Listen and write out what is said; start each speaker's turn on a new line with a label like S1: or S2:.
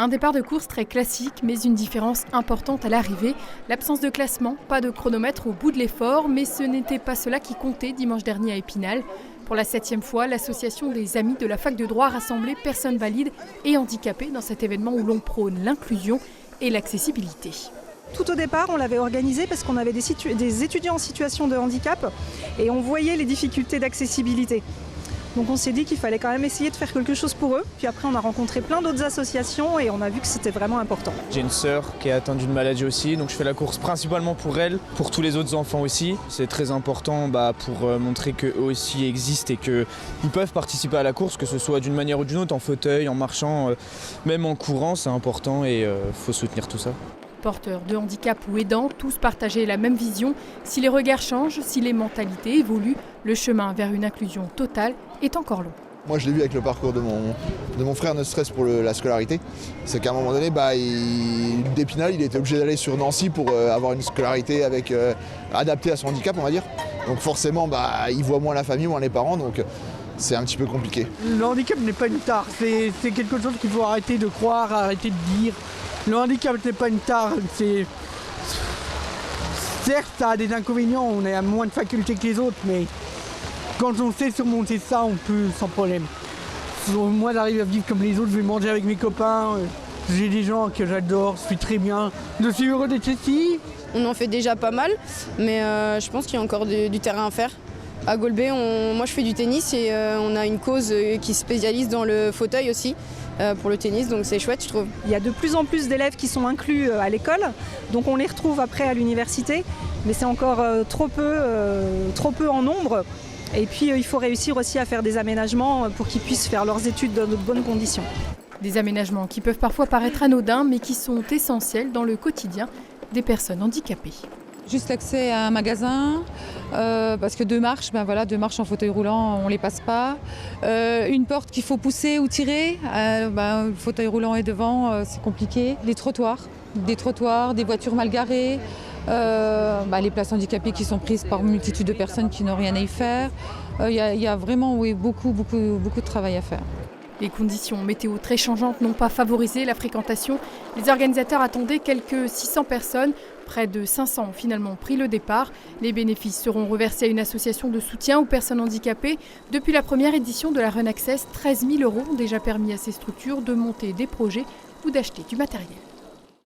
S1: Un départ de course très classique, mais une différence importante à l'arrivée. L'absence de classement, pas de chronomètre au bout de l'effort, mais ce n'était pas cela qui comptait dimanche dernier à Épinal. Pour la 7e fois, l'association des Amis de la Fac de droit rassemblait personnes valides et handicapées dans cet événement où l'on prône l'inclusion et l'accessibilité.
S2: Tout au départ, on l'avait organisé parce qu'on avait des étudiants en situation de handicap et on voyait les difficultés d'accessibilité. Donc on s'est dit qu'il fallait quand même essayer de faire quelque chose pour eux. Puis après, on a rencontré plein d'autres associations et on a vu que c'était vraiment important.
S3: J'ai une sœur qui est atteinte d'une maladie aussi, donc je fais la course principalement pour elle, pour tous les autres enfants aussi. C'est très important pour montrer qu'eux aussi existent et qu'ils peuvent participer à la course, que ce soit d'une manière ou d'une autre, en fauteuil, en marchant, même en courant, c'est important et faut soutenir tout ça.
S1: Porteurs de handicap ou aidants, tous partageaient la même vision. Si les regards changent, si les mentalités évoluent, le chemin vers une inclusion totale est encore long.
S4: Moi je l'ai vu avec le parcours de mon frère, ne serait-ce pour la scolarité. C'est qu'à un moment donné, d'Épinal, il était obligé d'aller sur Nancy pour avoir une scolarité adaptée à son handicap, on va dire. Donc forcément, il voit moins la famille, moins les parents, donc c'est un petit peu compliqué.
S5: Le handicap n'est pas une tare, c'est quelque chose qu'il faut arrêter de croire, arrêter de dire. Le handicap n'est pas une tare, certes ça a des inconvénients, on a moins de facultés que les autres, mais quand on sait surmonter ça, on peut sans problème. Moi j'arrive à vivre comme les autres, je vais manger avec mes copains, j'ai des gens que j'adore, je suis très bien, je suis heureux d'être ici.
S6: On en fait déjà pas mal, mais je pense qu'il y a encore du terrain à faire. À Golbet, moi je fais du tennis et on a une cause qui se spécialise dans le fauteuil aussi. Pour le tennis, donc c'est chouette je trouve.
S2: Il y a de plus en plus d'élèves qui sont inclus à l'école, donc on les retrouve après à l'université, mais c'est encore trop peu en nombre. Et puis il faut réussir aussi à faire des aménagements pour qu'ils puissent faire leurs études dans de bonnes conditions.
S1: Des aménagements qui peuvent parfois paraître anodins, mais qui sont essentiels dans le quotidien des personnes handicapées.
S7: Juste l'accès à un magasin, parce que deux marches en fauteuil roulant, on ne les passe pas. Une porte qu'il faut pousser ou tirer, le fauteuil roulant est devant, c'est compliqué. Des trottoirs, des voitures mal garées, les places handicapées qui sont prises par une multitude de personnes qui n'ont rien à y faire. Il y a vraiment beaucoup de travail à faire.
S1: Les conditions météo très changeantes n'ont pas favorisé la fréquentation. Les organisateurs attendaient quelques 600 personnes. Près de 500 ont finalement pris le départ. Les bénéfices seront reversés à une association de soutien aux personnes handicapées. Depuis la première édition de la Run Access, 13 000 € ont déjà permis à ces structures de monter des projets ou d'acheter du matériel.